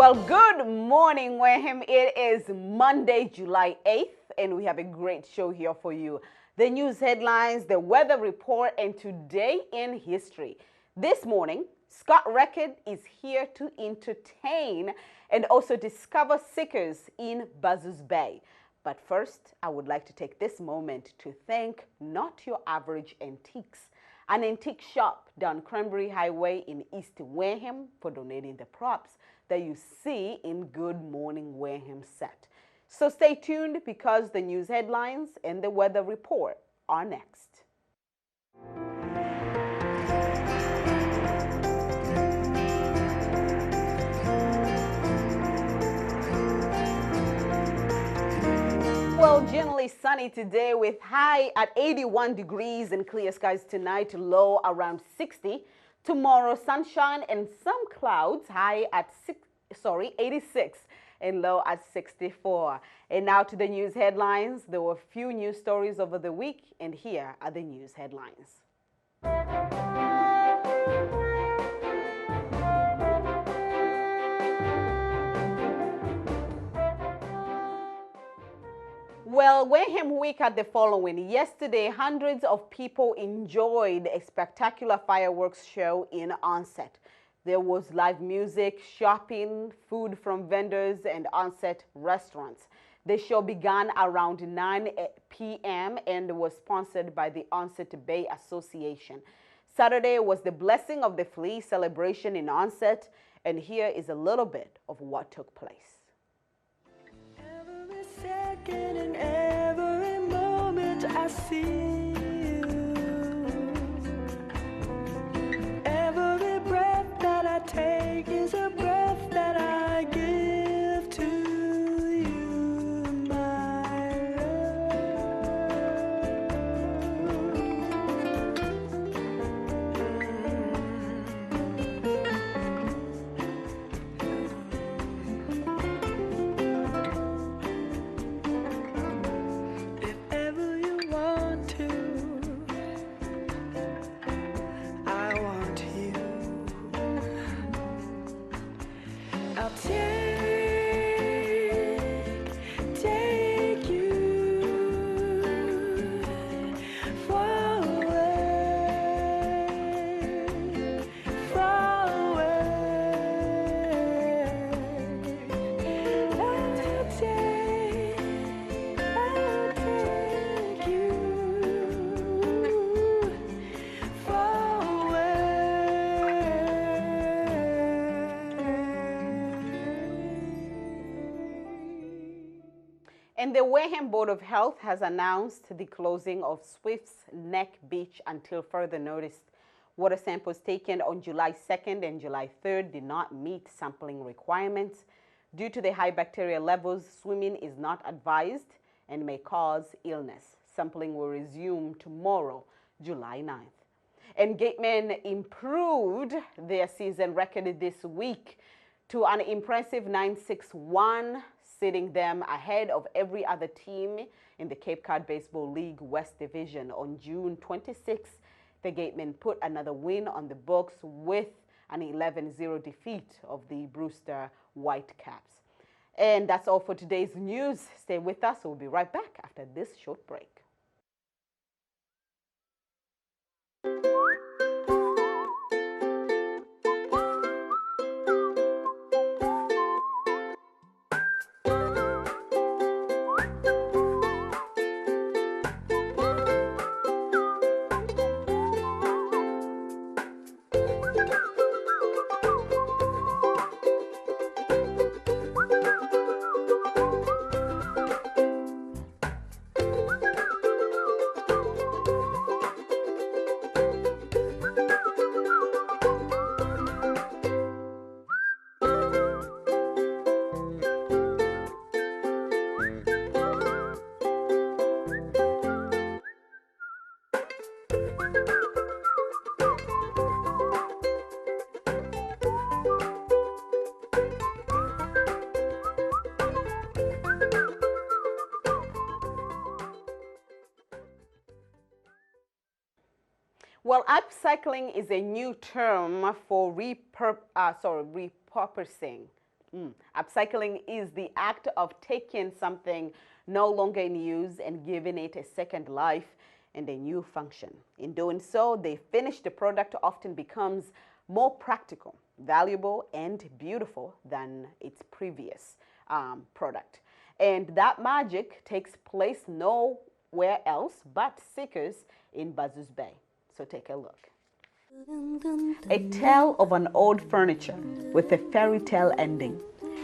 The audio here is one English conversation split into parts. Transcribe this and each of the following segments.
Well, good morning, Wareham. It is Monday, July 8th, and we have a great show here for you. The news headlines, the weather report, and today in history. This morning, Scott Record is here to entertain and also discover seekers in Buzzards Bay. But first, I would like to take this moment to thank Not Your Average Antiques, an antique shop down Cranberry Highway in East Wareham, for donating the props that you see in Good Morning Wareham set. So stay tuned because the news headlines and the weather report are next. Well, generally sunny today with high at 81 degrees and clear skies tonight, low around 60. Tomorrow, sunshine and some clouds, high at 86 and low at 64. And now to the news headlines. There were a few news stories over the week, and here are the news headlines. Well, Wareham Week had the following. Yesterday, hundreds of people enjoyed a spectacular fireworks show in Onset. There was live music, shopping, food from vendors, and Onset restaurants. The show began around 9 p.m. and was sponsored by the Onset Bay Association. Saturday was the Blessing of the Flea celebration in Onset, and here is a little bit of what took place. Second and every moment I see you. Every breath that I take is a breath that I give to you, my And the Wareham Board of Health has announced the closing of Swift's Neck Beach until further notice. Water samples taken on July 2nd and July 3rd did not meet sampling requirements. Due to the high bacteria levels, swimming is not advised and may cause illness. Sampling will resume tomorrow, July 9th. And Gatemen improved their season record this week to an impressive 9-6-1, sitting them ahead of every other team in the Cape Cod Baseball League West Division. On June 26th, the Gatemen put another win on the books with an 11-0 defeat of the Brewster Whitecaps. And that's all for today's news. Stay with us. We'll be right back after this short break. Well, upcycling is a new term for repurposing Upcycling is the act of taking something no longer in use and giving it a second life and a new function. In doing so, the finished product often becomes more practical, valuable, and beautiful than its previous product. And that magic takes place nowhere else but Seekers in Buzzards Bay. So take a look. A tale of an old furniture with a fairy tale ending.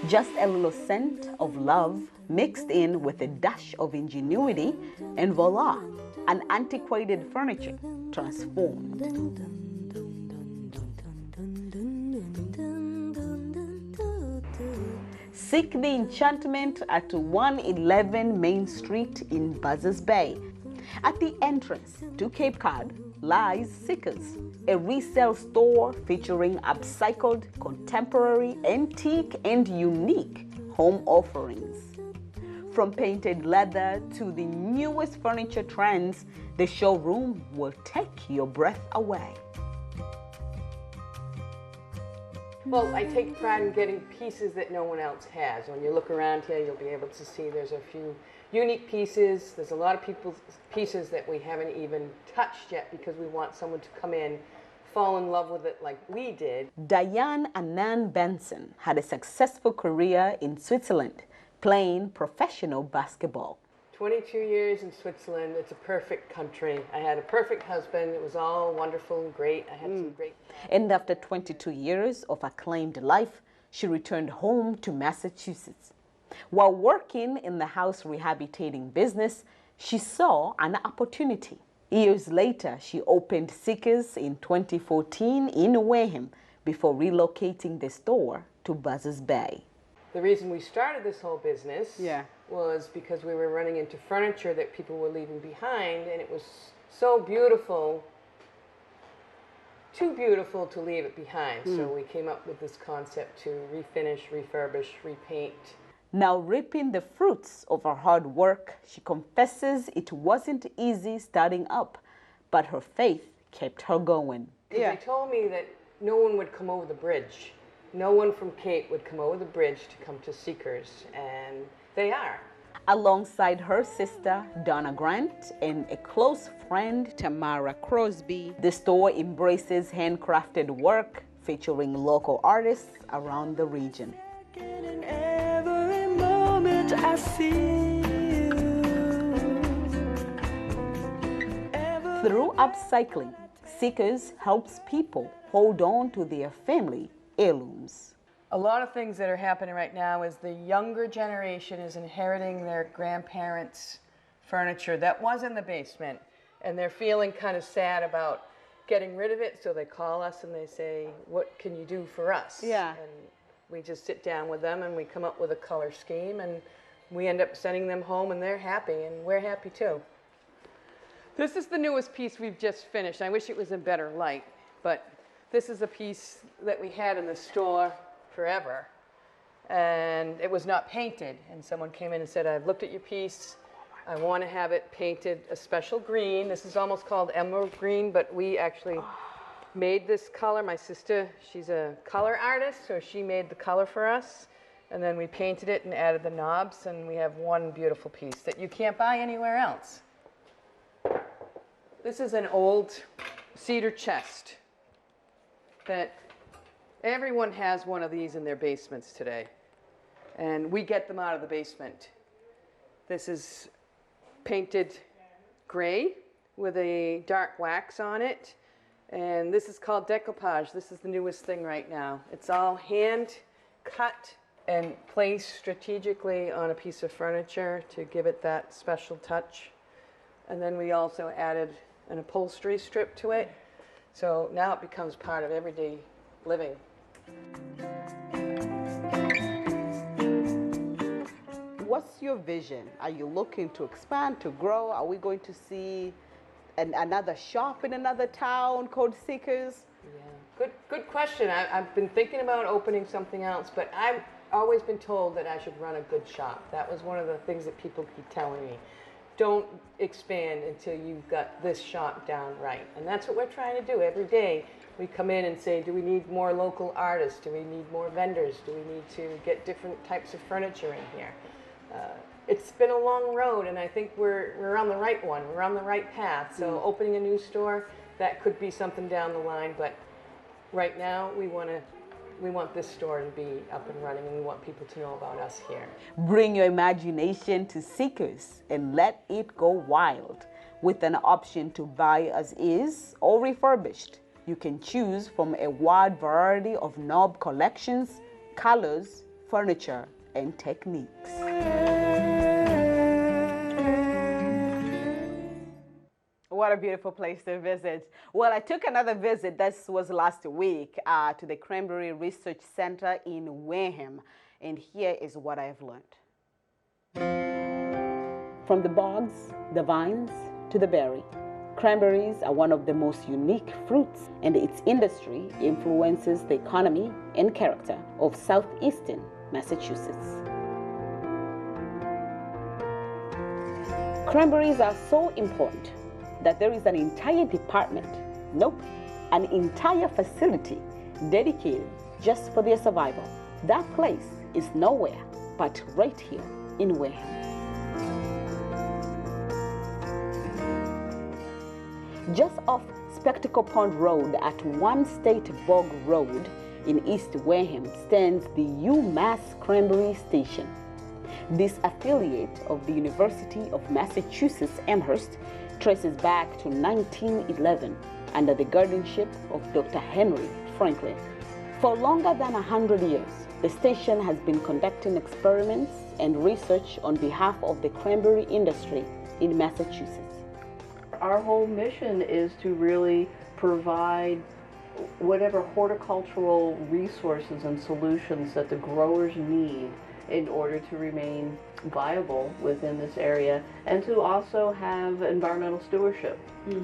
Just a little scent of love mixed in with a dash of ingenuity, and voila, an antiquated furniture transformed. Seek the enchantment at 111 Main Street in Buzzards Bay. At the entrance to Cape Cod lies Seekers, a resale store featuring upcycled, contemporary, antique, and unique home offerings. From painted leather to the newest furniture trends, the showroom will take your breath away. Well, I take pride in getting pieces that no one else has. When you look around here, you'll be able to see there's a few unique pieces. There's a lot of people's pieces that we haven't even touched yet because we want someone to come in, fall in love with it like we did. Diane Annan Benson had a successful career in Switzerland, playing professional basketball. 22 years in Switzerland. It's a perfect country. I had a perfect husband. It was all wonderful and great. I had some great... And after 22 years of acclaimed life, she returned home to Massachusetts. While working in the house rehabilitating business, she saw an opportunity. Years later, she opened Seekers in 2014 in Wareham before relocating the store to Buzzards Bay. The reason we started this whole business was because we were running into furniture that people were leaving behind, and it was so beautiful, too beautiful to leave it behind. So we came up with this concept to refinish, refurbish, repaint. Now reaping the fruits of her hard work, she confesses it wasn't easy starting up, but her faith kept her going. They told me that no one would come over the bridge. No one from Cape would come over the bridge to come to Seekers, and they are. Alongside her sister, Donna Grant, and a close friend, Tamara Crosby, the store embraces handcrafted work featuring local artists around the region. In every moment I see you. Through upcycling, Seekers helps people hold on to their family heirlooms. A lot of things that are happening right now is the younger generation is inheriting their grandparents' furniture that was in the basement, and they're feeling kind of sad about getting rid of it, so they call us and they say, what can you do for us? And we just sit down with them and we come up with a color scheme, and we end up sending them home, and they're happy and we're happy too. This is the newest piece we've just finished. I wish it was in better light, but this is a piece that we had in the store forever, and it was not painted, and someone came in and said, I've looked at your piece, I want to have it painted a special green. This is almost called emerald green, but we actually made this color. My sister, she's a color artist, so she made the color for us, and then we painted it and added the knobs, and we have one beautiful piece that you can't buy anywhere else. This is an old cedar chest that everyone has one of these in their basements today, and we get them out of the basement. This is painted gray with a dark wax on it, and this is called decoupage. This is the newest thing right now. It's all hand cut and placed strategically on a piece of furniture to give it that special touch. And then we also added an upholstery strip to it, so now it becomes part of everyday living. What's your vision? Are you looking to expand, to grow? Are we going to see another shop in another town called Seekers? Yeah, good question. I've been thinking about opening something else, but I've always been told that I should run a good shop. That was one of the things that people keep telling me. Don't expand until you've got this shop down right. And that's what we're trying to do every day. We come in and say, do we need more local artists? Do we need more vendors? Do we need to get different types of furniture in here? It's been a long road, and I think we're on the right one. We're on the right path. So opening a new store, that could be something down the line, but right now we want this store to be up and running, and we want people to know about us here. Bring your imagination to Seekers and let it go wild. With an option to buy as is or refurbished, you can choose from a wide variety of knob collections, colors, furniture, and techniques. What a beautiful place to visit. Well, I took another visit, this was last week, to the Cranberry Research Center in Wareham. And here is what I've learned. From the bogs, the vines, to the berry, cranberries are one of the most unique fruits, and its industry influences the economy and character of southeastern Massachusetts. Cranberries are so important that there is an entire department, nope, an entire facility dedicated just for their survival. That place is nowhere but right here in Wareham. Just off Spectacle Pond Road at One State Bog Road in East Wareham stands the UMass Cranberry Station. This affiliate of the University of Massachusetts Amherst traces back to 1911 under the guardianship of Dr. Henry Franklin. For longer than 100 years, the station has been conducting experiments and research on behalf of the cranberry industry in Massachusetts. Our whole mission is to really provide whatever horticultural resources and solutions that the growers need in order to remain viable within this area, and to also have environmental stewardship,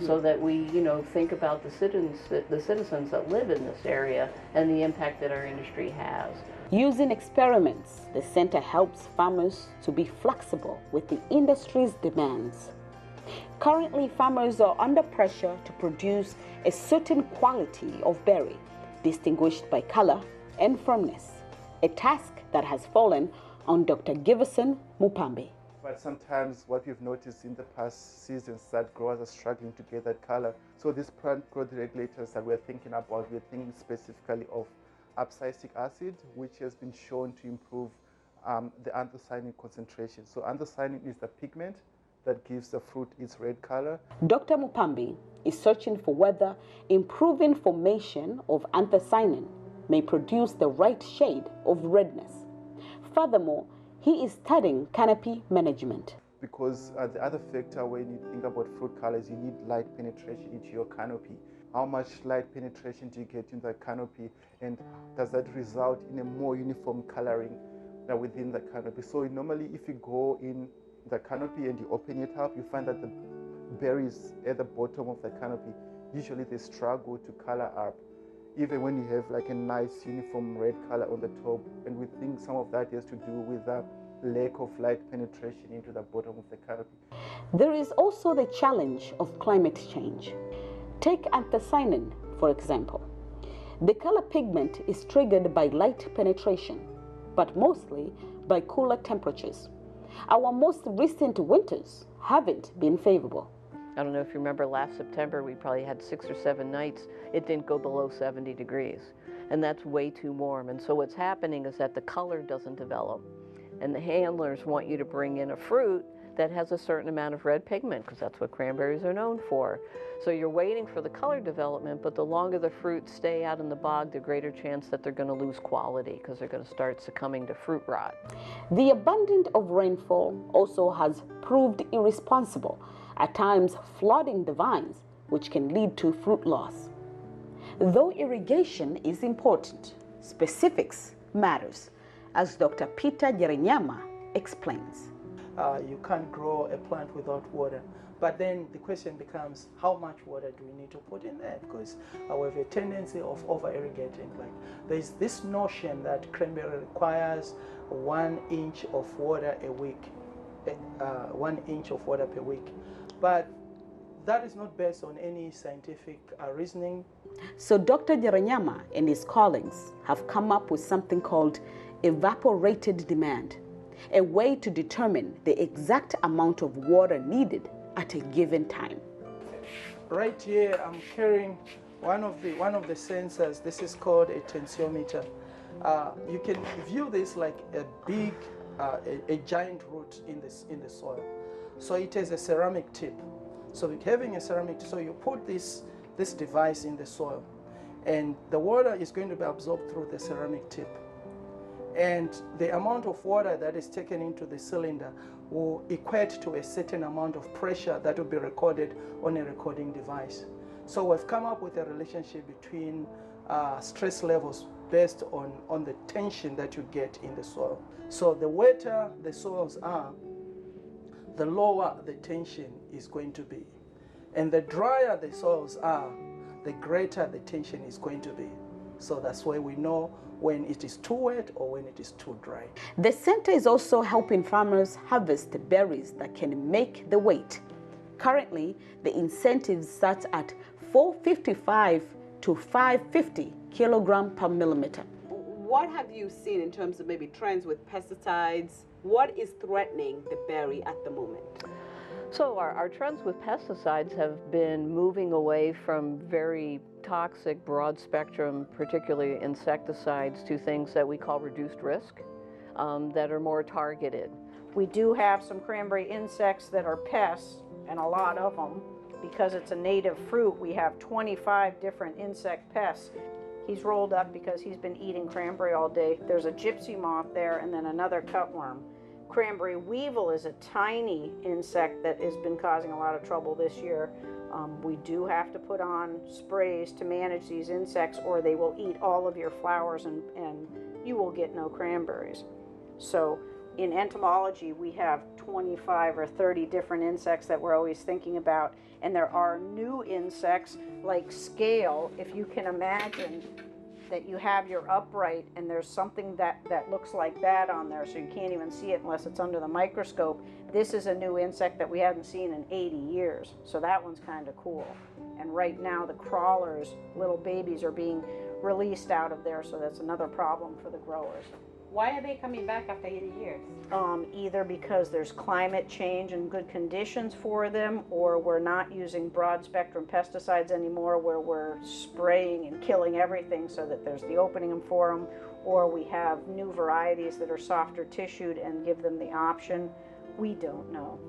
so that we, think about the citizens that live in this area and the impact that our industry has. Using experiments, the center helps farmers to be flexible with the industry's demands. Currently, farmers are under pressure to produce a certain quality of berry, distinguished by color and firmness, a task that has fallen on Dr. Giverson Mupambe. But sometimes what we've noticed in the past seasons that growers are struggling to get that color. So these plant growth regulators that we're thinking about, we're thinking specifically of abscisic acid, which has been shown to improve the anthocyanin concentration. So anthocyanin is the pigment that gives the fruit its red color. Dr. Mupambe is searching for whether improving formation of anthocyanin may produce the right shade of redness. Furthermore, he is studying canopy management. Because the other factor when you think about fruit colors, you need light penetration into your canopy. How much light penetration do you get in the canopy, and does that result in a more uniform coloring within the canopy? So normally if you go in the canopy and you open it up, you find that the berries at the bottom of the canopy, usually they struggle to color up, even when you have like a nice uniform red color on the top. And we think some of that has to do with the lack of light penetration into the bottom of the canopy. There is also the challenge of climate change. Take anthocyanin, for example. The color pigment is triggered by light penetration, but mostly by cooler temperatures. Our most recent winters haven't been favorable. I don't know if you remember last September, we probably had 6 or 7 nights. It didn't go below 70 degrees. And that's way too warm. And so what's happening is that the color doesn't develop. And the handlers want you to bring in a fruit that has a certain amount of red pigment, because that's what cranberries are known for. So you're waiting for the color development, but the longer the fruits stay out in the bog, the greater chance that they're going to lose quality, because they're going to start succumbing to fruit rot. The abundance of rainfall also has proved irresponsible, at times flooding the vines, which can lead to fruit loss. Though irrigation is important, specifics matters, as Dr. Peter Jerenyama explains. You can't grow a plant without water. But then the question becomes, how much water do we need to put in there? Because we have a tendency of over-irrigating. Like, there's this notion that cranberry requires 1 inch of water a week, 1 inch of water per week. But that is not based on any scientific reasoning. So Dr. Jeranyama and his colleagues have come up with something called evaporated demand, a way to determine the exact amount of water needed at a given time. Right here, I'm carrying one of the sensors. This is called a tensiometer. You can view this like a big, a giant root in the soil. So it has a ceramic tip. So having a ceramic, so you put this device in the soil, and the water is going to be absorbed through the ceramic tip. And the amount of water that is taken into the cylinder will equate to a certain amount of pressure that will be recorded on a recording device. So we've come up with a relationship between stress levels based on the tension that you get in the soil. So the wetter the soils are, the lower the tension is going to be. And the drier the soils are, the greater the tension is going to be. So that's why we know when it is too wet or when it is too dry. The center is also helping farmers harvest berries that can make the weight. Currently, the incentive starts at $4.55 to $5.50 kilogram per millimeter. What have you seen in terms of maybe trends with pesticides? What is threatening the berry at the moment? So our trends with pesticides have been moving away from very toxic, broad spectrum, particularly insecticides, to things that we call reduced risk, that are more targeted. We do have some cranberry insects that are pests, and a lot of them. Because it's a native fruit, we have 25 different insect pests. He's rolled up because he's been eating cranberry all day. There's a gypsy moth there and then another cutworm. Cranberry weevil is a tiny insect that has been causing a lot of trouble this year. We do have to put on sprays to manage these insects, or they will eat all of your flowers and you will get no cranberries. So in entomology, we have 25 or 30 different insects that we're always thinking about. And there are new insects like scale. If you can imagine that you have your upright and there's something that looks like that on there, so you can't even see it unless it's under the microscope. This is a new insect that we haven't seen in 80 years. So that one's kind of cool. And right now the crawlers, little babies, are being released out of there, so that's another problem for the growers. Why are they coming back after 80 years? Either because there's climate change and good conditions for them, or we're not using broad spectrum pesticides anymore where we're spraying and killing everything so that there's the opening for them, or we have new varieties that are softer tissued and give them the option. We don't know.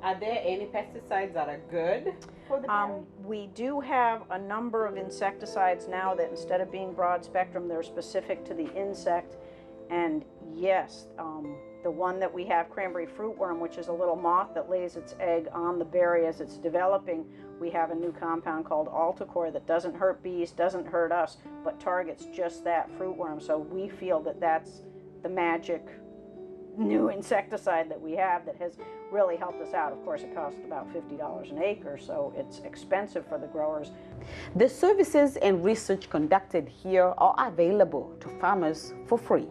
Are there any pesticides that are good for the berry? We do have a number of insecticides now that instead of being broad spectrum, they're specific to the insect. And yes, the one that we have, cranberry fruitworm, which is a little moth that lays its egg on the berry as it's developing, we have a new compound called Altacor that doesn't hurt bees, doesn't hurt us, but targets just that fruitworm. So we feel that that's the magic new insecticide that we have that has really helped us out. Of course, it costs about $50 an acre, so it's expensive for the growers. The services and research conducted here are available to farmers for free.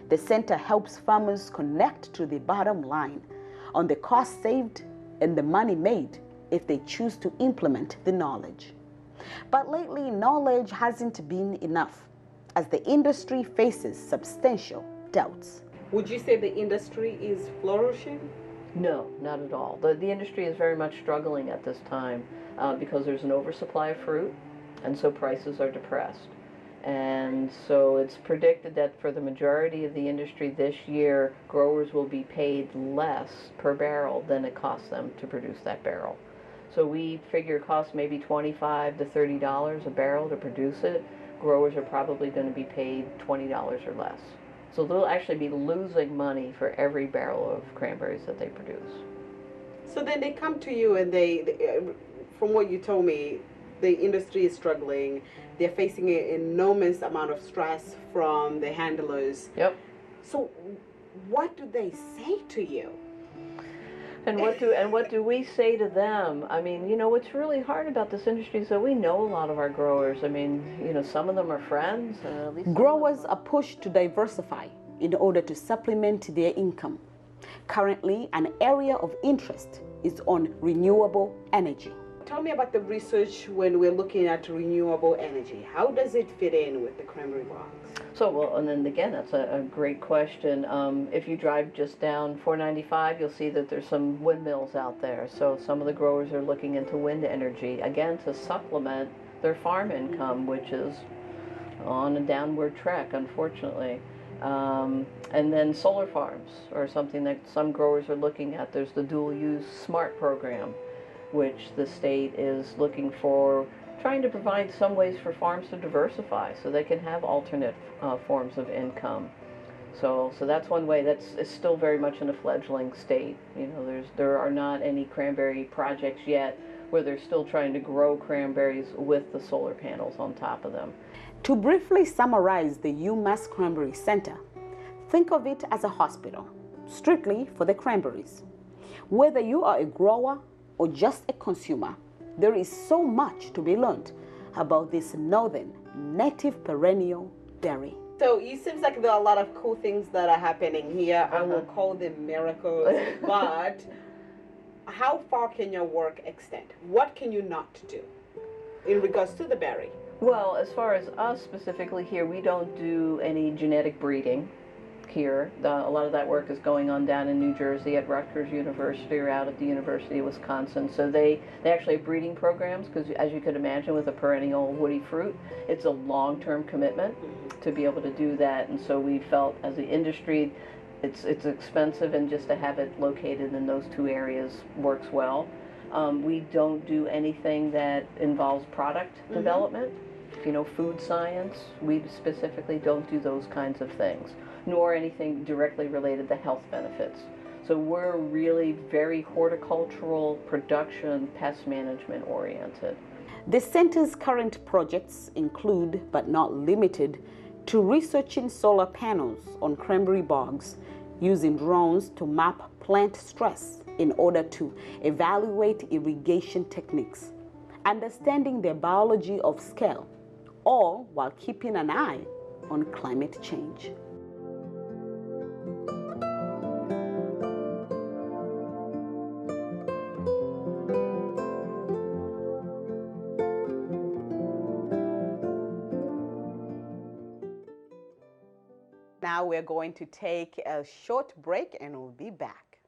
The center helps farmers connect to the bottom line on the cost saved and the money made if they choose to implement the knowledge. But lately, knowledge hasn't been enough as the industry faces substantial doubts. Would you say the industry is flourishing? No, not at all. The industry is very much struggling at this time because there's an oversupply of fruit, and so prices are depressed. And so it's predicted that for the majority of the industry this year, growers will be paid less per barrel than it costs them to produce that barrel. So we figure it costs maybe $25 to $30 a barrel to produce it. Growers are probably going to be paid $20 or less. So they'll actually be losing money for every barrel of cranberries that they produce. So then they come to you and they from what you told me, the industry is struggling. They're facing an enormous amount of stress from the handlers. Yep. So what do they say to you? And what do we say to them? I mean, you know, what's really hard about this industry is that we know a lot of our growers. I mean, you know, some of them are friends. At least growers are pushed to diversify in order to supplement their income. Currently, an area of interest is on renewable energy. Tell me about the research when we're looking at renewable energy. How does it fit in with the cranberry bogs? So, well, and then again, that's a great question. If you drive just down 495, you'll see that there's some windmills out there. So some of the growers are looking into wind energy, again, to supplement their farm income, which is on a downward track, unfortunately. And then solar farms are something that some growers are looking at. There's the dual use SMART program, which the state is looking for, trying to provide some ways for farms to diversify so they can have alternate forms of income. So that's one way. It's still very much in a fledgling state. You know, there are not any cranberry projects yet where they're still trying to grow cranberries with the solar panels on top of them. To briefly summarize the UMass Cranberry Center, think of it as a hospital, strictly for the cranberries. Whether you are a grower or just a consumer, there is so much to be learned about this northern native perennial berry. So it seems like there are a lot of cool things that are happening here. I will call them miracles, but how far can your work extend? What can you not do in regards to the berry? Well, as far as us specifically here, we don't do any genetic breeding here. A lot of that work is going on down in New Jersey at Rutgers University or out at the University of Wisconsin. So they actually have breeding programs because, as you could imagine, with a perennial woody fruit, it's a long-term commitment to be able to do that. And so we felt as an industry, it's expensive, and just to have it located in those two areas works well. We don't do anything that involves product development. You know, food science, we specifically don't do those kinds of things, nor anything directly related to health benefits. So we're really very horticultural, production, pest management oriented. The center's current projects include, but not limited to, researching solar panels on cranberry bogs, using drones to map plant stress in order to evaluate irrigation techniques, understanding the biology of scale, all while keeping an eye on climate change. Now we're going to take a short break and we'll be back.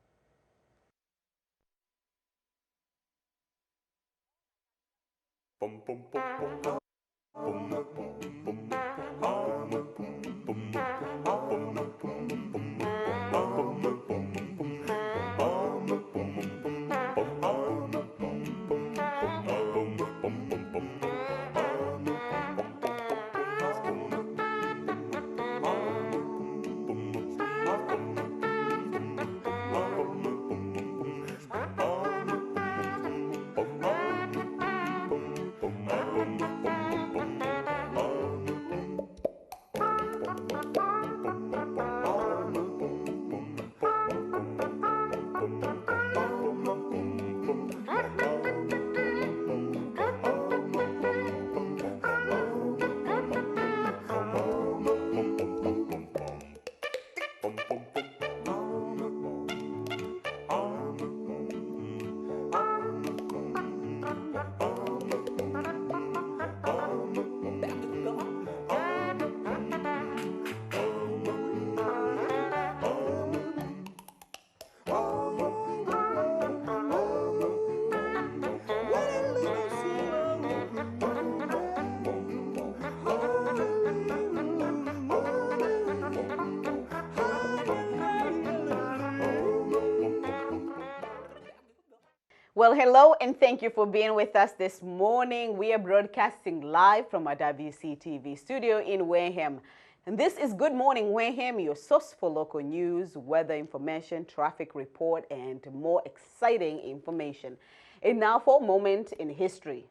Well, hello, and thank you for being with us this morning. We are broadcasting live from our WCTV studio in Wareham. And this is Good Morning Wareham, your source for local news, weather information, traffic report, and more exciting information. And now for a moment in history,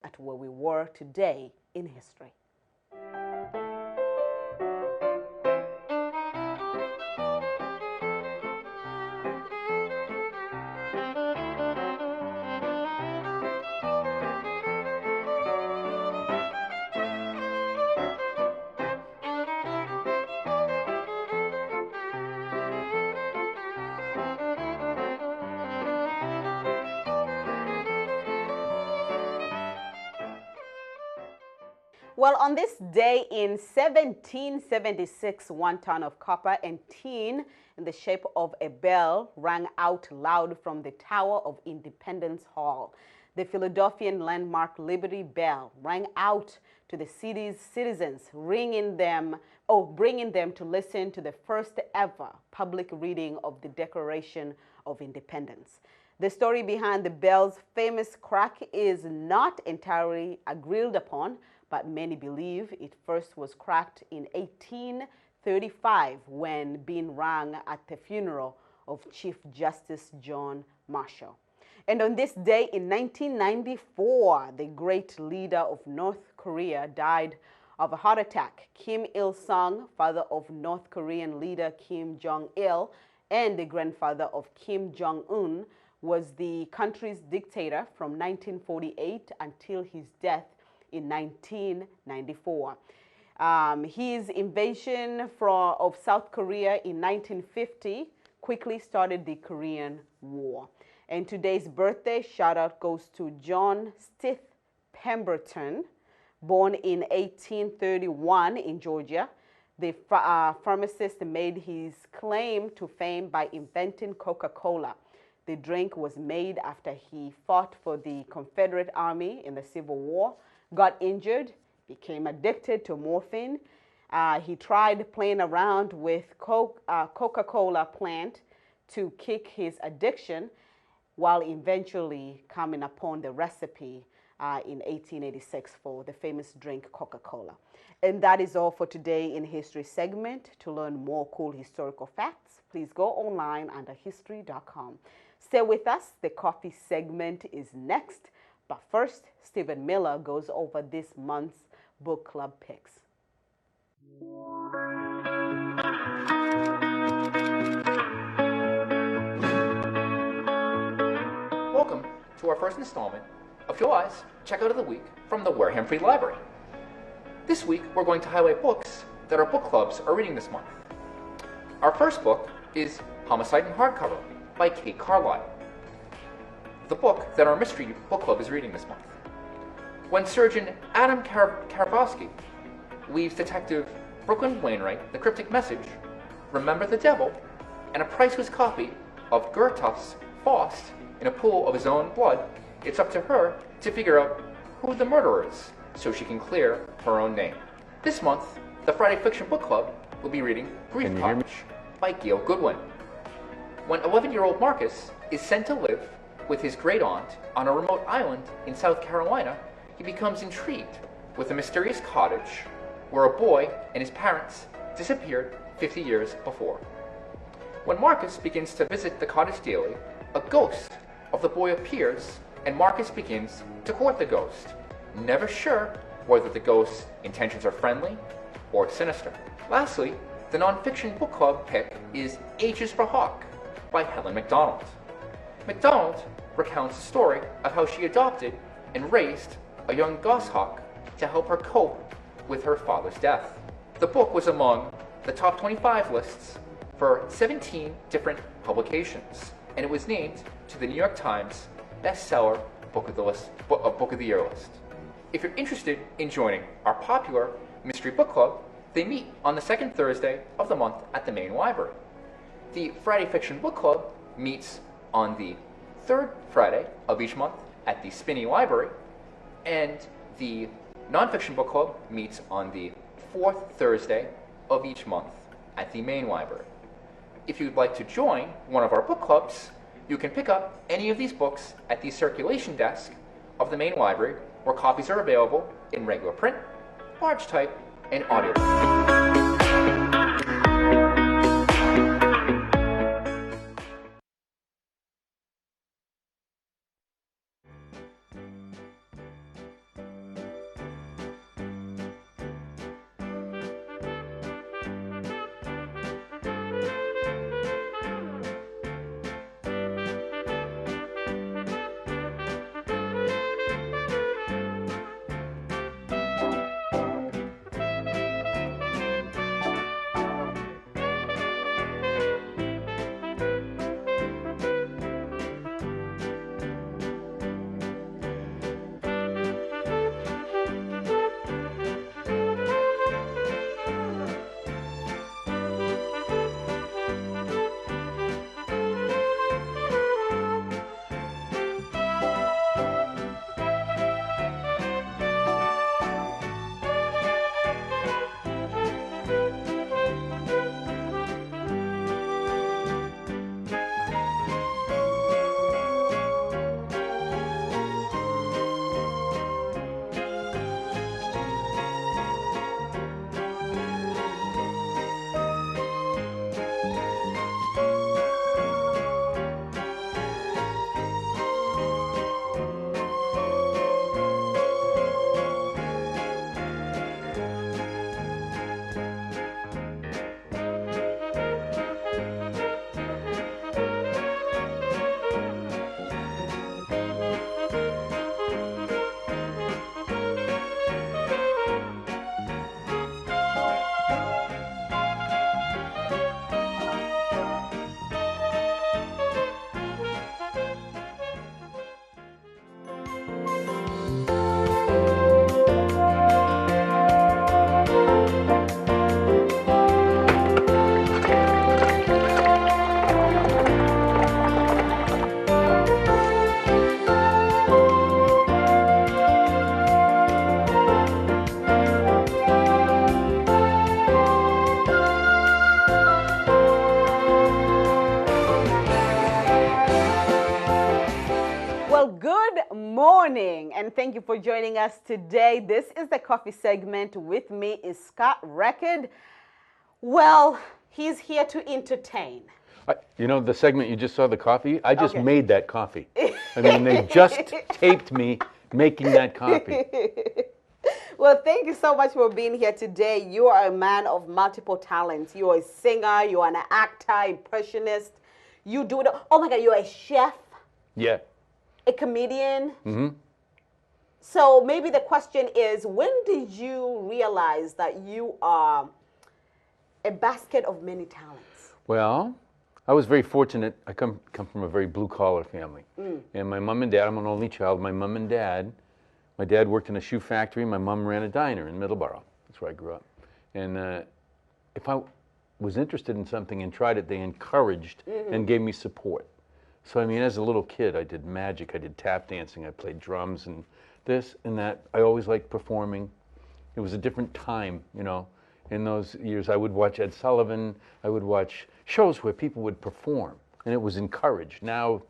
at where we were today in history. Well, on this day in 1776, 1 ton of copper and tin in the shape of a bell rang out loud from the Tower of Independence Hall. The Philadelphian landmark Liberty Bell rang out to the city's citizens, bringing them to listen to the first ever public reading of the Declaration of Independence. The story behind the bell's famous crack is not entirely agreed upon, but many believe it first was cracked in 1835 when being rung at the funeral of Chief Justice John Marshall. And on this day in 1994, the great leader of North Korea died of a heart attack. Kim Il-sung, father of North Korean leader Kim Jong-il and the grandfather of Kim Jong-un, was the country's dictator from 1948 until his death in 1994. His invasion of South Korea in 1950 quickly started the Korean War. And today's birthday shout out goes to John Stith Pemberton, born in 1831 in Georgia. The pharmacist made his claim to fame by inventing Coca-Cola. The drink was made after he fought for the Confederate Army in the Civil War, got injured, became addicted to morphine. He tried playing around with Coca-Cola plant to kick his addiction, while eventually coming upon the recipe in 1886 for the famous drink Coca-Cola. And that is all for today in History segment. To learn more cool historical facts, please go online under history.com. Stay with us. The coffee segment is next. But first, Stephen Miller goes over this month's book club picks. Welcome to our first installment of July's Checkout of the Week from the Wareham Free Library. This week, we're going to highlight books that our book clubs are reading this month. Our first book is Homicide in Hardcover by Kate Carlisle, the book that our mystery book club is reading this month. When Surgeon Adam Karabowski leaves Detective Brooklyn Wainwright the cryptic message, "Remember the devil," and a priceless copy of Goethe's Faust in a pool of his own blood, it's up to her to figure out who the murderer is so she can clear her own name. This month, the Friday Fiction Book Club will be reading Brief Punch by Gail Goodwin. When 11-year-old Marcus is sent to live with his great-aunt on a remote island in South Carolina, he becomes intrigued with a mysterious cottage where a boy and his parents disappeared 50 years before. When Marcus begins to visit the cottage daily, a ghost of the boy appears and Marcus begins to court the ghost, never sure whether the ghost's intentions are friendly or sinister. Lastly, the nonfiction book club pick is Ages for Hawk by Helen MacDonald. MacDonald recounts the story of how she adopted and raised a young goshawk to help her cope with her father's death. The book was among the top 25 lists for 17 different publications, and it was named to the New York Times bestseller book of the year list. If you're interested in joining our popular mystery book club, they meet on the second Thursday of the month at the main library. The Friday Fiction Book Club meets on the third Friday of each month at the Spinney Library, and the Nonfiction Book Club meets on the fourth Thursday of each month at the main library. If you'd like to join one of our book clubs, you can pick up any of these books at the circulation desk of the main library, where copies are available in regular print, large type, and audio. morning, and thank you for joining us today. This is the coffee segment. With me is Scott Record. Well, he's here to entertain. You know, the segment you just saw, the coffee, I just Okay. made that coffee. I mean, they just taped me making that coffee. Well, thank you so much for being here today. You are a man of multiple talents. You are a singer, you are an actor, impressionist. You do it. Oh my God, you're a chef, Yeah. a comedian. Mm-hmm. So maybe the question is, when did you realize that you are a basket of many talents? Well, I was very fortunate. I come from a very blue-collar family. And my mom and dad, I'm an only child. My dad worked in a shoe factory. My mom ran a diner in Middleborough. That's where I grew up. And if I was interested in something and tried it, they encouraged and gave me support. So, I mean, as a little kid, I did magic, I did tap dancing, I played drums and this and that. I always liked performing. It was a different time, you know. In those years, I would watch Ed Sullivan, I would watch shows where people would perform, and it was encouraged. Now,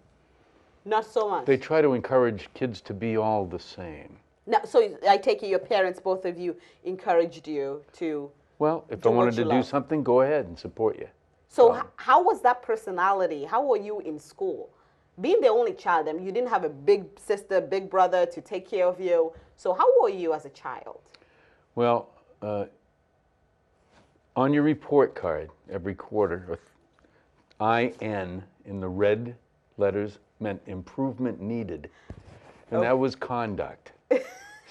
Not so much. they try to encourage kids to be all the same. No, so I take it your parents, both of you, encouraged you to. Well, if Do I wanted what you to do love. something, go ahead and support you. So how was that personality? How were you in school? Being the only child, I mean, you didn't have a big sister, big brother to take care of you. So how were you as a child? Well, on your report card every quarter, IN in the red letters meant improvement needed, and that was conduct.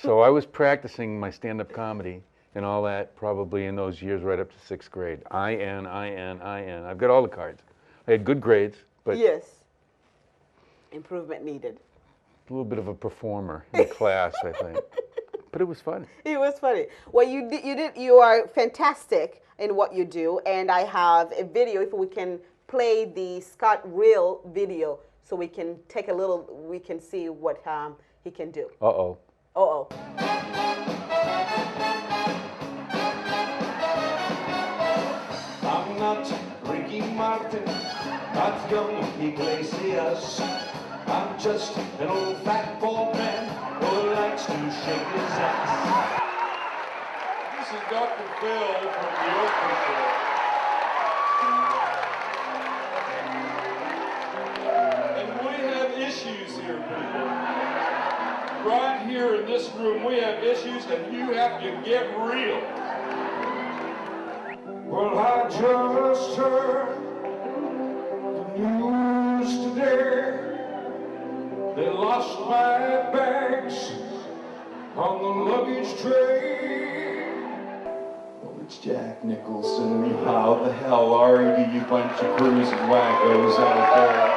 So I was practicing my stand-up comedy and all that probably in those years right up to 6th grade. IN. I've got all the cards. I had good grades, but Yes. Improvement needed. a little bit of a performer in class, I think. But it was fun. It was funny. Well, you are fantastic in what you do, and I have a video. If we can play the Scott Reel video, so we can take a little. We can see what he can do. Uh-oh. Uh-oh. I'm not Ricky Martin, not young Iglesias. I'm just an old fat bald man who likes to shake his ass. This is Dr. Phil from the Oprah Show. And we have issues here, people. Right here in this room, we have issues, and you have to get real. Well, I just heard the news today. They lost my bags on the luggage train. Oh, it's Jack Nicholson. How the hell are you bunch of cruising wackos out there?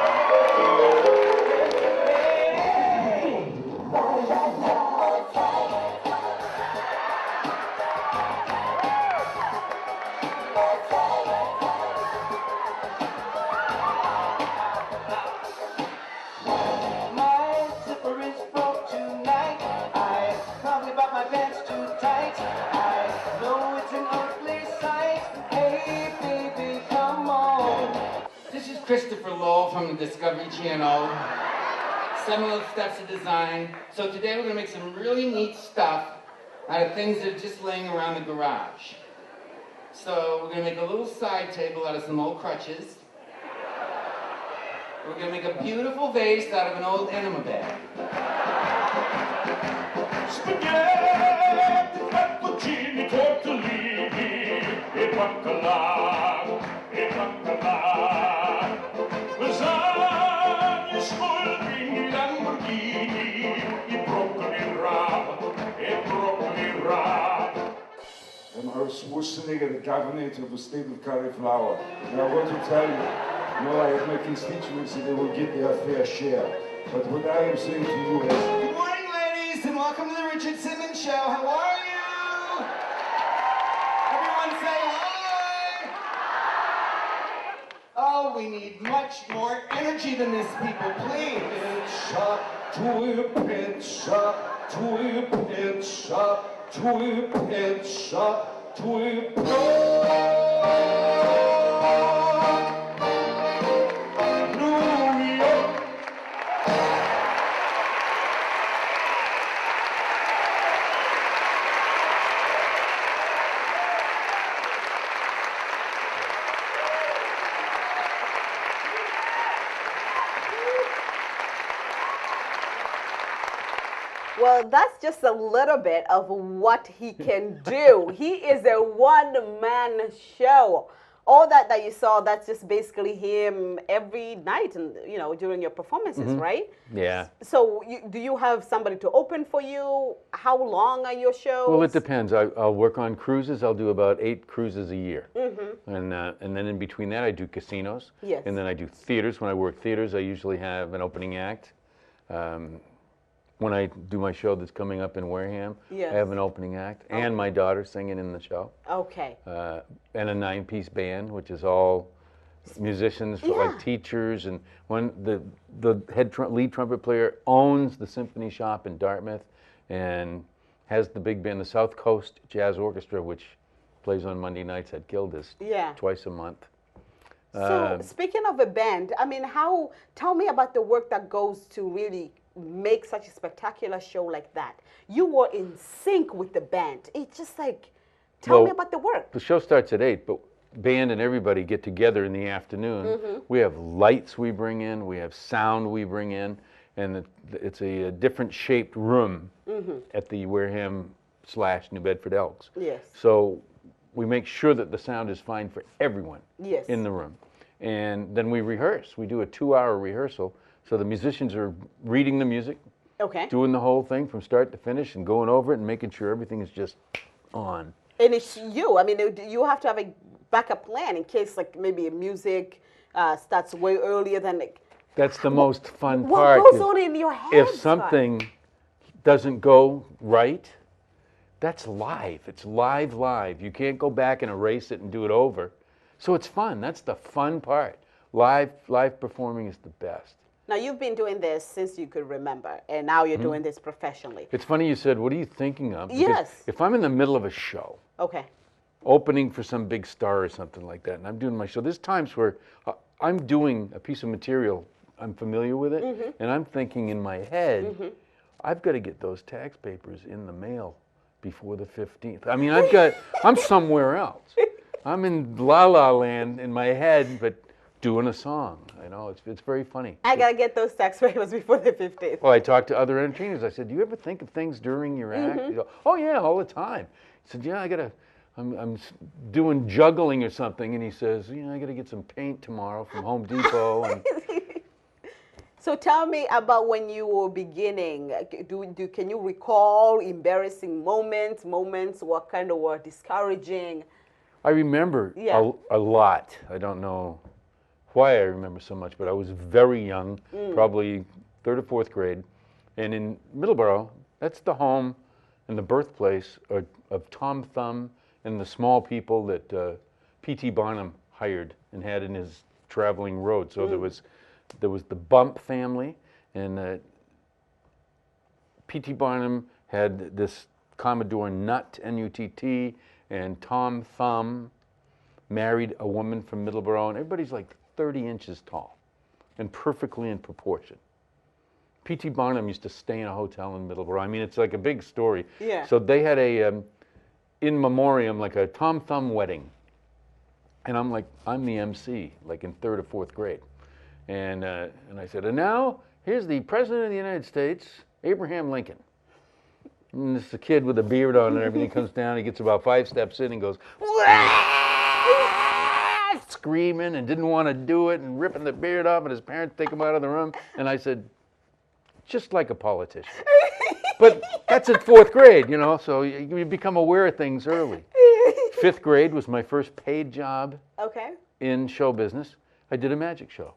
My zipper is broke tonight. I probably bought my pants too tight. I know it's an ugly sight. Hey, baby, come on. This is Christopher Lowell from the Discovery Channel. Seminal Steps of Design. So today we're going to make some really neat stuff out of things that are just laying around the garage. So we're going to make a little side table out of some old crutches. We're going to make a beautiful vase out of an old enema bag. Spaghetti, fettuccine, tortellini, e baccalà, e baccalà. Lasagna, spolpini, Lamborghini, e broccoli raw, e broccoli raw. I'm Art Schwarzenegger, the governor of the state of cauliflower. And I want to tell you, I have my constituents and they will get their fair share. But what I am saying to you is, Good morning, ladies, and welcome to the Richard Simmons Show. How are you? Everyone say hi. Oh, we need much more energy than this, people, please. pizza, pizza, pizza, pizza, pizza. New York. Well, that's just a little bit of what he can do. He is a one-man show. All that you saw, that's just basically him every night, and during your performances, right? Yeah. So, do you have somebody to open for you? How long are your shows? Well, it depends. I'll work on cruises. I'll do about 8 cruises a year. And then in between that, I do casinos. Yes. And then I do theaters. When I work theaters, I usually have an opening act. When I do my show that's coming up in Wareham, Yes. I have an opening act and my daughter singing in the show. Okay. And a 9-piece band, which is all musicians, like teachers. And when the lead trumpet player owns the symphony shop in Dartmouth and has the big band, the South Coast Jazz Orchestra, which plays on Monday nights at Gilda's twice a month. So speaking of a band, I mean, tell me about the work that goes to really make such a spectacular show like that. You were in sync with the band. It's just like, tell me about the work. The show starts at 8, but band and everybody get together in the afternoon. We have lights we bring in, we have sound we bring in, and it's a different shaped room at the Wareham/New Bedford Elks. Yes. So we make sure that the sound is fine for everyone in the room. And then we rehearse. We do a 2-hour rehearsal. So the musicians are reading the music, doing the whole thing from start to finish and going over it and making sure everything is just on. And it's you. I mean, you have to have a backup plan in case, like, maybe music starts way earlier than, like... That's the most fun part. What goes on in your head? If something doesn't go right, that's live. It's live. You can't go back and erase it and do it over. So it's fun. That's the fun part. Live performing is the best. Now, you've been doing this since you could remember, and now you're doing this professionally. It's funny you said, what are you thinking of? Because Yes. if I'm in the middle of a show, opening for some big star or something like that, and I'm doing my show, there's times where I'm doing a piece of material, I'm familiar with it, and I'm thinking in my head, I've got to get those tax papers in the mail before the 15th. I mean, I'm somewhere else. I'm in La La Land in my head, but doing a song. I know, it's very funny. I got to get those tax papers before the 15th. Well, I talked to other entertainers. I said, do you ever think of things during your act? They go, oh, yeah, all the time. He said, yeah, I'm doing juggling or something. And he says, I got to get some paint tomorrow from Home Depot. And so tell me about when you were beginning. Can you recall embarrassing moments what kind of were discouraging? I remember a lot. I don't know why I remember so much, but I was very young, probably 3rd or 4th grade. And in Middleborough, that's the home and the birthplace of Tom Thumb and the small people that P.T. Barnum hired and had in his traveling road. So there was the Bump family, and P.T. Barnum had this Commodore Nutt, N-U-T-T, and Tom Thumb married a woman from Middleborough, and everybody's like 30 inches tall and perfectly in proportion. P.T. Barnum used to stay in a hotel in Middleborough. I mean, it's like a big story. Yeah. So they had a, in memoriam, like a Tom Thumb wedding. And I'm the MC, like in 3rd or 4th grade. And I said, and now, here's the President of the United States, Abraham Lincoln. And this is a kid with a beard on and everything comes down. He gets about 5 steps in and goes, screaming and didn't want to do it and ripping the beard off, and his parents take him out of the room. And I said, just like a politician. But that's at 4th grade, so you become aware of things early. 5th grade was my first paid job in show business. I did a magic show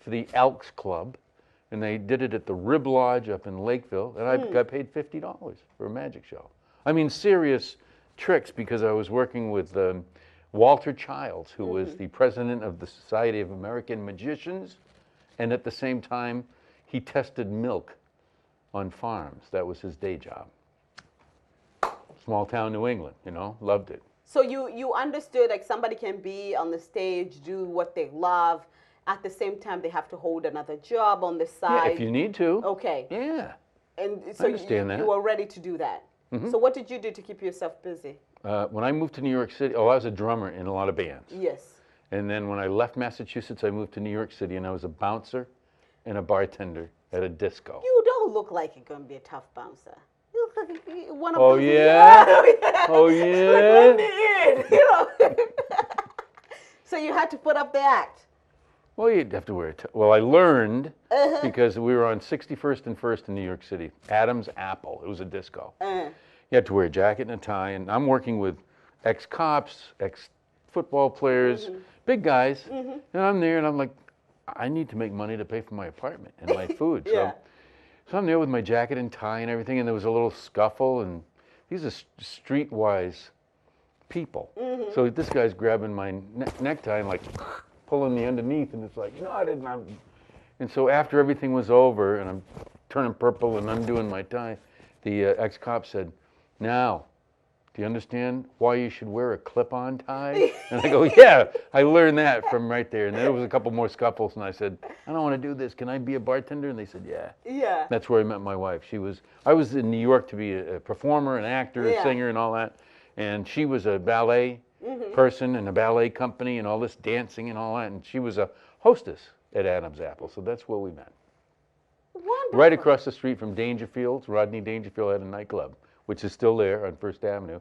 for the Elks Club, and they did it at the Rib Lodge up in Lakeville, and I got paid $50 for a magic show. I mean, serious tricks, because I was working with Walter Childs, who was the president of the Society of American Magicians, and at the same time, he tested milk on farms. That was his day job. Small town New England, loved it. So you understood, like, somebody can be on the stage, do what they love, at the same time they have to hold another job on the side. Yeah, if you need to. Okay. Yeah. And so I understand that. You were ready to do that. So what did you do to keep yourself busy? When I moved to New York City, I was a drummer in a lot of bands. Yes. And then when I left Massachusetts, I moved to New York City, and I was a bouncer and a bartender at a disco. You don't look like you're gonna be a tough bouncer. You look like one of Oh, those. yeah? Yeah. Oh, Like, yeah? let me in, you know. So you had to put up the act. Well, you'd have to wear it. Well, I learned because we were on 61st and 1st in New York City. Adam's Apple. It was a disco. You had to wear a jacket and a tie. And I'm working with ex-cops, ex-football players, big guys. And I'm there and I'm like, I need to make money to pay for my apartment and my food. Yeah. So I'm there with my jacket and tie and everything. And there was a little scuffle. And these are streetwise people. So this guy's grabbing my necktie and like pulling me underneath, and it's like, no, I didn't. And so after everything was over, and I'm turning purple and undoing my tie, the ex-cop said, now, do you understand why you should wear a clip-on tie? And I go, yeah, I learned that from right there. And then there was a couple more scuffles, and I said, I don't want to do this. Can I be a bartender? And they said, yeah. Yeah. That's where I met my wife. I was in New York to be a performer, an actor, a singer, and all that. And she was a ballet person in a ballet company and all this dancing and all that. And she was a hostess at Adam's Apple. So that's where we met. Wonderful. Right across the street from Dangerfield's. Rodney Dangerfield had a nightclub, which is still there on First Avenue.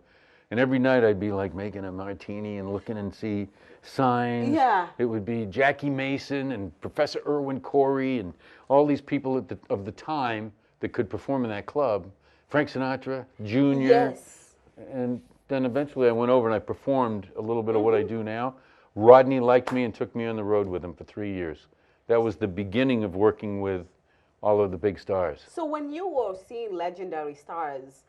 And every night I'd be like making a martini and looking and see signs. Yeah. It would be Jackie Mason and Professor Irwin Corey and all these people of the time that could perform in that club. Frank Sinatra, Jr. Yes. And then eventually I went over and I performed a little bit of what I do now. Rodney liked me and took me on the road with him for 3 years. That was the beginning of working with all of the big stars. So when you were seeing legendary stars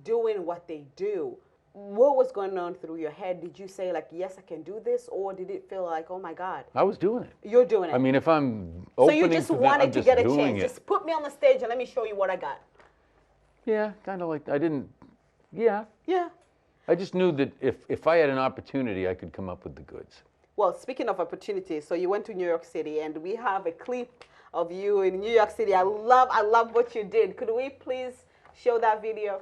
doing what they do, what was going on through your head? Did you say like, yes, I can do this? Or did it feel like, oh my God? I was doing it. You're doing it. I mean, if I'm so opening you just to them, wanted I'm to just get a doing chance. it. Just put me on the stage and let me show you what I got. Yeah, kind of like, I didn't, yeah. Yeah. I just knew that if I had an opportunity, I could come up with the goods. Well, speaking of opportunities, so you went to New York City, and we have a clip of you in New York City. I love what you did. Could we please show that video?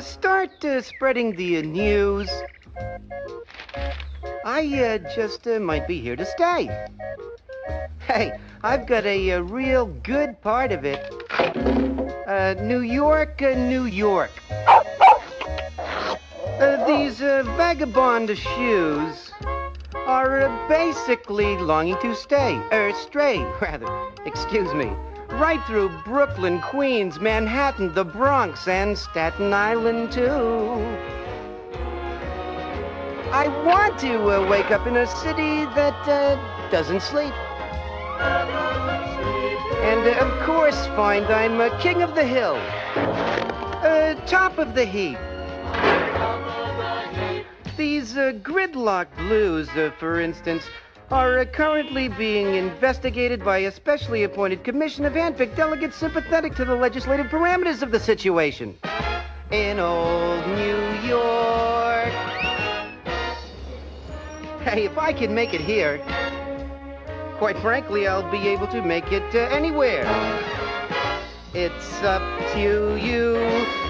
Start spreading the news. I just might be here to stay. Hey, I've got a real good part of it. New York, New York. These vagabond shoes are basically longing to stray, rather, excuse me, right through Brooklyn, Queens, Manhattan, the Bronx, and Staten Island, too. I want to wake up in a city that doesn't sleep. And, of course, find I'm king of the hill, top of the heap. These gridlock blues, for instance, are currently being investigated by a specially appointed commission of handpicked delegates sympathetic to the legislative parameters of the situation. In old New York. Hey, if I can make it here, quite frankly, I'll be able to make it anywhere. It's up to you,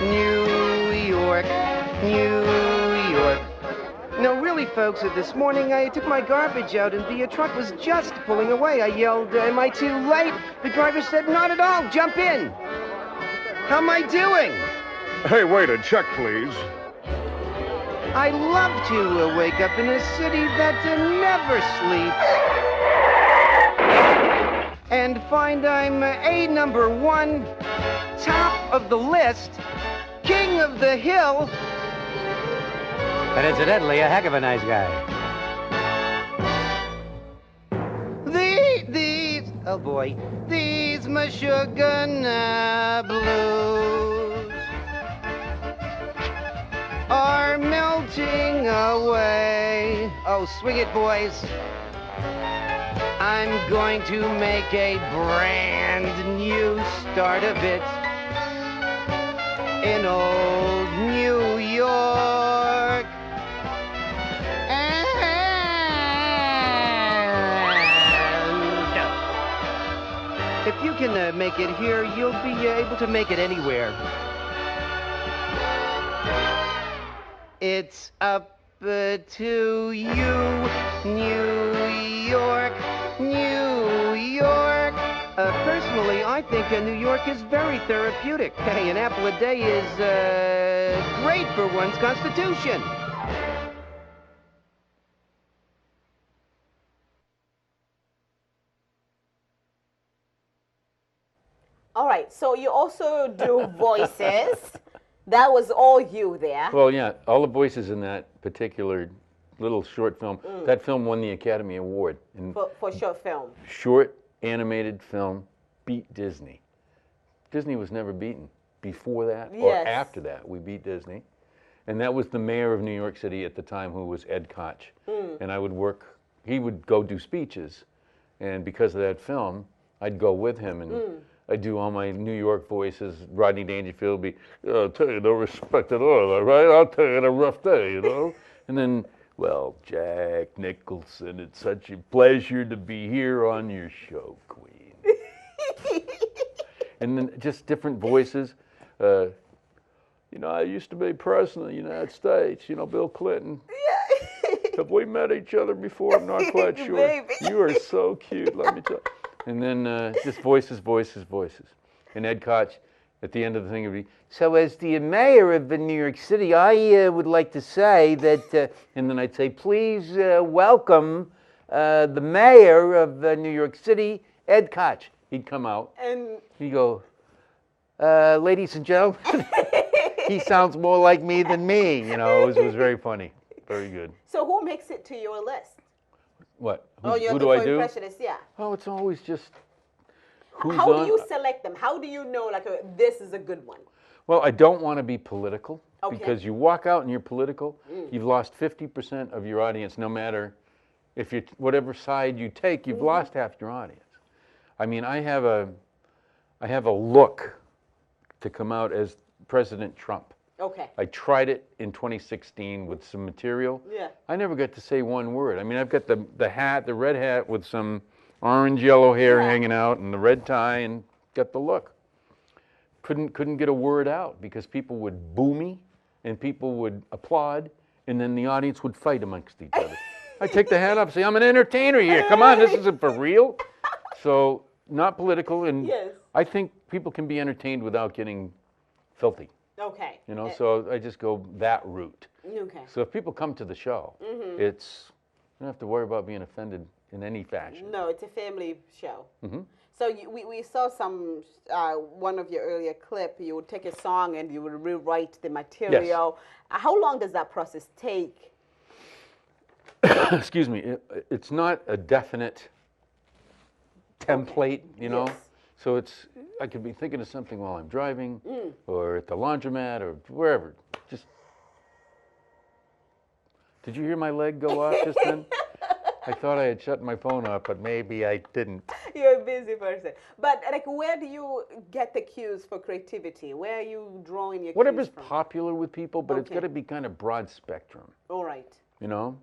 New York, New York. No, really, folks, this morning I took my garbage out and the truck was just pulling away. I yelled, am I too late? The driver said, not at all, jump in. How am I doing? Hey, waiter, check, please. I love to wake up in a city that never sleeps and find I'm number one, top of the list, king of the hill. But incidentally, a heck of a nice guy. These, oh boy, these Meshuggah blues are melting away. Oh, swing it, boys. I'm going to make a brand new start of it in old New York. And if you can make it here, you'll be able to make it anywhere. It's up to you, New York, New York. Personally, I think New York is very therapeutic. Hey, an apple a day is great for one's constitution. All right, so you also do voices. That was all you there. Well, yeah, all the voices in that particular little short film. That film won the Academy Award. And For short film. short animated film beat Disney. Disney was never beaten. Before that or Yes. after that, we beat Disney. And that was the mayor of New York City at the time, who was Ed Koch. And I would work, he would go do speeches. And because of that film, I'd go with him and I'd do all my New York voices. Rodney Dangerfield would be, I'll tell you, no respect at all, all right? I'll tell you, it's a rough day, you know? And then, well, Jack Nicholson, it's such a pleasure to be here on your show, Queen. And then just different voices. You know, I used to be president of the United States, you know, Bill Clinton. Yeah. Have we met each other before? I'm not quite sure. Maybe. You are so cute, let me tell you. And then just voices, voices, voices. And Ed Koch, at the end of the thing, would be, so as the mayor of New York City, I would like to say that, and then I'd say, please welcome the mayor of New York City, Ed Koch. He'd come out. And He'd go, ladies and gentlemen, he sounds more like me than me. You know, it was very funny. Very good. so who makes it to your list? What? Oh, you're who looking do I for do? impressionists, yeah. Oh, it's always just who's How on. do you select them? How do you know, like, this is a good one? Well, I don't want to be political Okay. because you walk out and you're political, you've lost 50% of your audience, no matter if you whatever side you take, you've lost half your audience. I mean, I have a look to come out as President Trump. Okay. I tried it in 2016 with some material. Yeah. I never got to say one word. I mean, I've got the hat, the red hat with some orange yellow hair hanging out and the red tie and got the look. Couldn't get a word out because people would boo me and people would applaud and then the audience would fight amongst each other. I take the hat off, say, I'm an entertainer here. Come on, this isn't for real. So not political, and Yes. I think people can be entertained without getting filthy. Okay. You know, so I just go that route. Okay. So if people come to the show, it's you don't have to worry about being offended in any fashion. No, it's a family show. So we saw some, one of your earlier clip, you would take a song and you would rewrite the material. How long does that process take? Excuse me, it's not a definite template, you know? Yes. So I could be thinking of something while I'm driving or at the laundromat or wherever. Just, did you hear my leg go off just then? I thought I had shut my phone off, but maybe I didn't. You're a busy person. But like, where do you get the cues for creativity? Where are you drawing your Whatever's cues from? popular with people, but it's Okay. got to be kind of broad spectrum, All right. you know?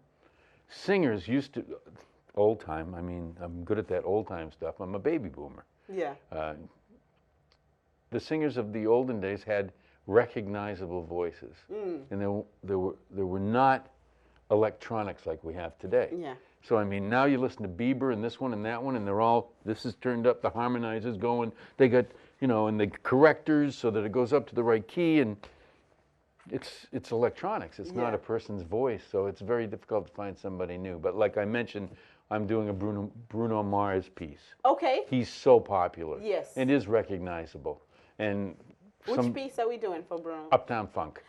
Singers used to, old time, I mean, I'm good at that old time stuff. I'm a baby boomer. Yeah. The singers of the olden days had recognizable voices, and there were not electronics like we have today. Yeah. So I mean, now you listen to Bieber and this one and that one, and they're all, this is turned up, the harmonizers going, they got, you know, and the correctors so that it goes up to the right key, and it's electronics. It's not Yeah. a person's voice, so it's very difficult to find somebody new. But like I mentioned, I'm doing a Bruno Mars piece. Okay. He's so popular. Yes. And is recognizable. And Which piece are we doing for Bruno? Uptown Funk.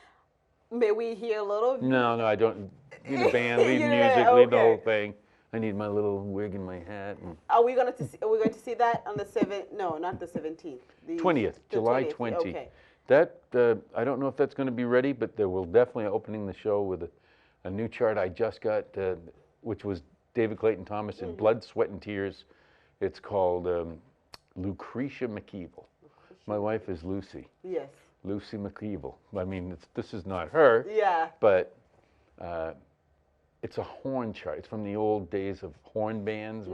May we hear a little? No, I don't. Lead the band, lead Yeah, music, lead the okay. whole thing. I need my little wig and my hat. And Are we going to see that on the 7th? No, not the 17th. The 20th, the July 20th. 20. Okay. That, I don't know if that's going to be ready, but there will definitely opening the show with a new chart I just got, which was David Clayton Thomas in Blood, Sweat, and Tears. It's called Lucretia McKeeble. My wife is Lucy. Yes. Lucy McKeeble. I mean, this is not her. Yeah. But it's a horn chart. It's from the old days of horn bands.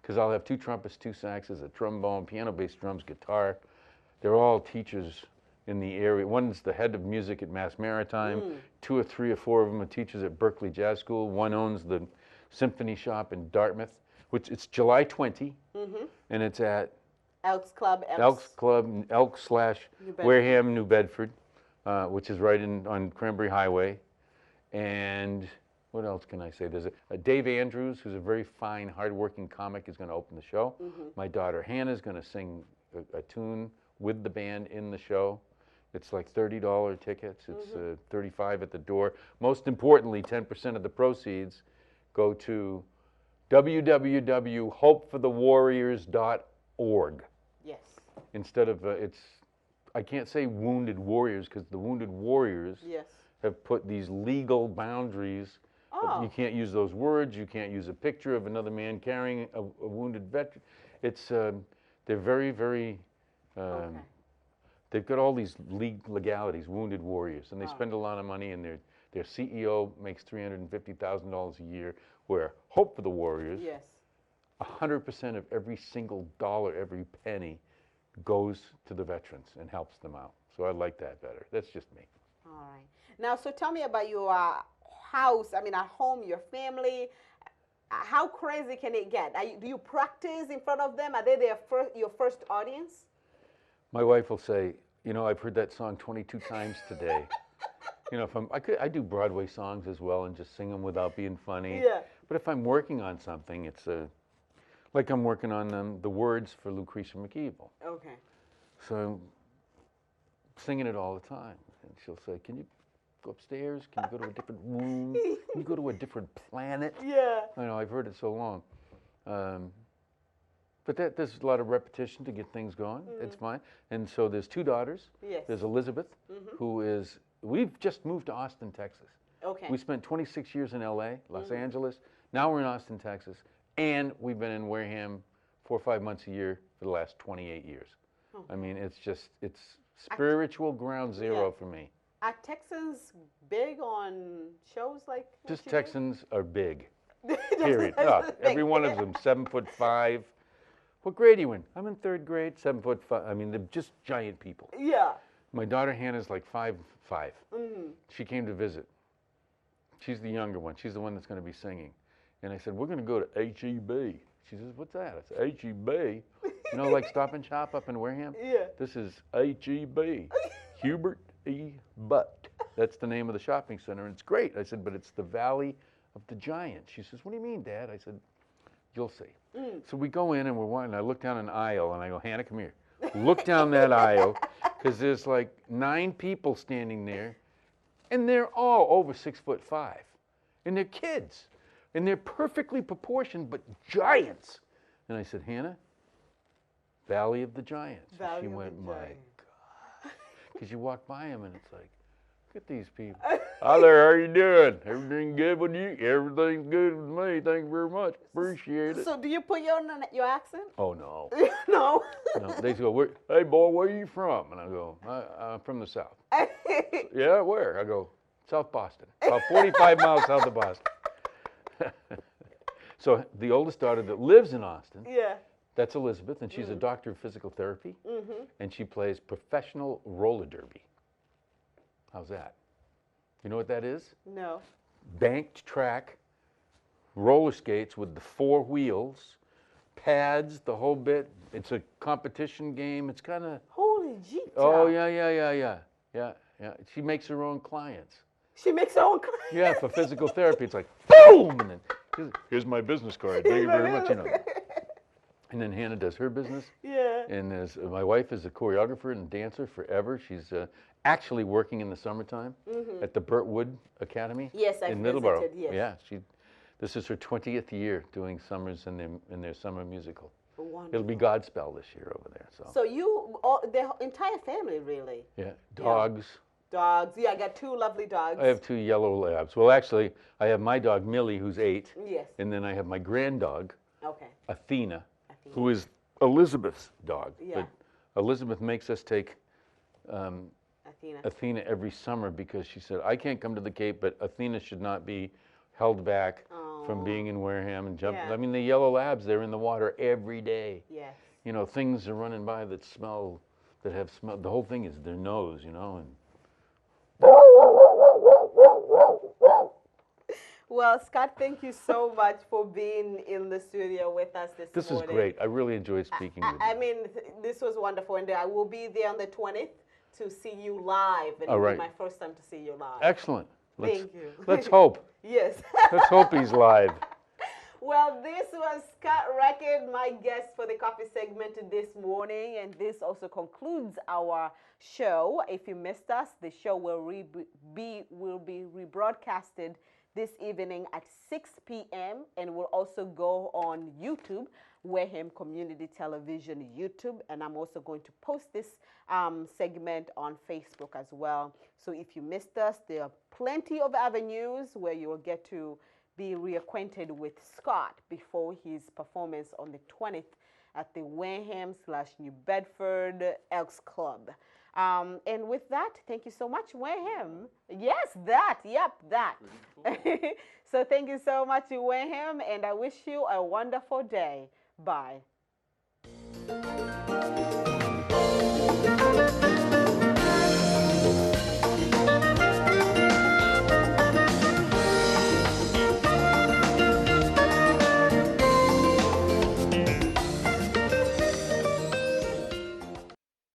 Because I'll have 2 trumpets, 2 saxes, a trombone, piano, bass, drums, guitar. They're all teachers in the area. One's the head of music at Mass Maritime. 2 or 3 or 4 of them are teachers at Berkeley Jazz School. One owns the Symphony Shop in Dartmouth, which it's July 20, and it's at Elks Club. Wareham, New Bedford, which is right on Cranberry Highway. And what else can I say? There's a Dave Andrews, who's a very fine, hardworking comic, is going to open the show. My daughter Hannah is going to sing a tune with the band in the show. It's like $30 tickets. It's $35 at the door. Most importantly, 10% of the proceeds go to www.hopeforthewarriors.org. Yes. Instead of, I can't say Wounded Warriors, because the Wounded Warriors have put these legal boundaries. You can't use those words. You can't use a picture of another man carrying a wounded veteran. It's, they're very, very, they've got all these legalities, Wounded Warriors, and they spend a lot of money, and their CEO makes $350,000 a year, where Hope for the Warriors, 100% of every single dollar, every penny goes to the veterans and helps them out. So I like that better. That's just me. All right. Now, so tell me about your house, I mean, at home, your family. How crazy can it get? Do you practice in front of them? Are they your first audience? My wife will say, you know, I've heard that song 22 times today. You know, I do Broadway songs as well and just sing them without being funny. Yeah. But if I'm working on something, it's like I'm working on the words for Lucretia McKeeble. Okay. So singing it all the time. And she'll say, can you go upstairs? Can you go to a different room? Can you go to a different planet? Yeah. I know, I've heard it so long. But there's a lot of repetition to get things going. It's fine. And so there's 2 daughters. Yes. There's Elizabeth, who is, we've just moved to Austin, Texas. Okay. We spent 26 years in LA, Los Angeles. Now we're in Austin, Texas. And we've been in Wareham 4 or 5 months a year for the last 28 years. I mean, it's spiritual ground zero for me. Are Texans big on shows like Just Texans are big. Period. Every one of them, 7'5". What grade are you in? I'm in 3rd grade, 7'5". I mean, they're just giant people. Yeah. My daughter Hannah's like 5'5". She came to visit. She's the younger one. She's the one that's going to be singing. And I said, we're going to go to H-E-B. She says, what's that? I said, H-E-B? You know, like Stop and Shop up in Wareham? Yeah. This is H-E-B. Hubert E. Butt. That's the name of the shopping center, and it's great. I said, but it's the Valley of the Giants. She says, what do you mean, Dad? I said, you'll see. So we go in, and we're walking. I look down an aisle, and I go, Hannah, come here. Look down that aisle, because there's like 9 people standing there, and they're all over 6'5", and they're kids, and they're perfectly proportioned, but giants. And I said, Hannah, Valley of the Giants. She went, my God. Because you walk by them, and it's like, look at these people. Hi there, how you doing? Everything good with you? Everything's good with me. Thank you very much. Appreciate it. So do you put your accent? Oh, no. No. No. They go, hey, boy, where are you from? And I go, I'm from the South. Yeah, where? I go, South Boston. About 45 miles south of Boston. So the oldest daughter that lives in Austin, that's Elizabeth, and she's a doctor of physical therapy, and she plays professional roller derby. How's that? You know what that is? No. Banked track, roller skates with the 4 wheels, pads, the whole bit. It's a competition game. It's kind of... Holy jeep. Oh, yeah. She makes her own clients. She makes her own clients? Yeah, for physical therapy. It's like, boom! And then, here's my business card. Thank you very much, you know. And then Hannah does her business. Yeah. And my wife is a choreographer and dancer forever. She's actually working in the summertime at the Burt Wood Academy I've in Middleborough. Visited, yes. Yeah, this is her 20th year doing summers in their summer musical. Wonderful. It'll be Godspell this year over there. So you, the entire family, really? Yeah, dogs, Dogs. Yeah, I got 2 lovely dogs. I have 2 yellow labs. Well, actually, I have my dog Millie, who's 8. Yes. And then I have my grand dog, Okay. Athena, who is Elizabeth's dog. Yeah. But Elizabeth makes us take Athena. Athena every summer because she said, I can't come to the Cape, but Athena should not be held back from being in Wareham and jumping. Yeah. I mean, the yellow labs, they're in the water every day. Yes. You know, things are running by that smell, that have smell. The whole thing is their nose, you know. And well, Scott, thank you so much for being in the studio with us this morning. This is great. I really enjoyed speaking with you. I mean, this was wonderful, and I will be there on the 20th to see you live, and All it'll right. be my first time to see you live. Excellent. Thank you. Let's hope. Yes. Let's hope he's live. Well, this was Scott Record, my guest for the coffee segment this morning, and this also concludes our show. If you missed us, the show will be rebroadcasted this evening at 6 p.m. and will also go on YouTube, Wareham Community Television YouTube, and I'm also going to post this segment on Facebook as well. So if you missed us, there are plenty of avenues where you will get to be reacquainted with Scott before his performance on the 20th at the Wareham/New Bedford Elks Club. And with that, thank you so much, Wareham. Yes, that. Yep, that. So thank you so much, Wareham, and I wish you a wonderful day. Bye.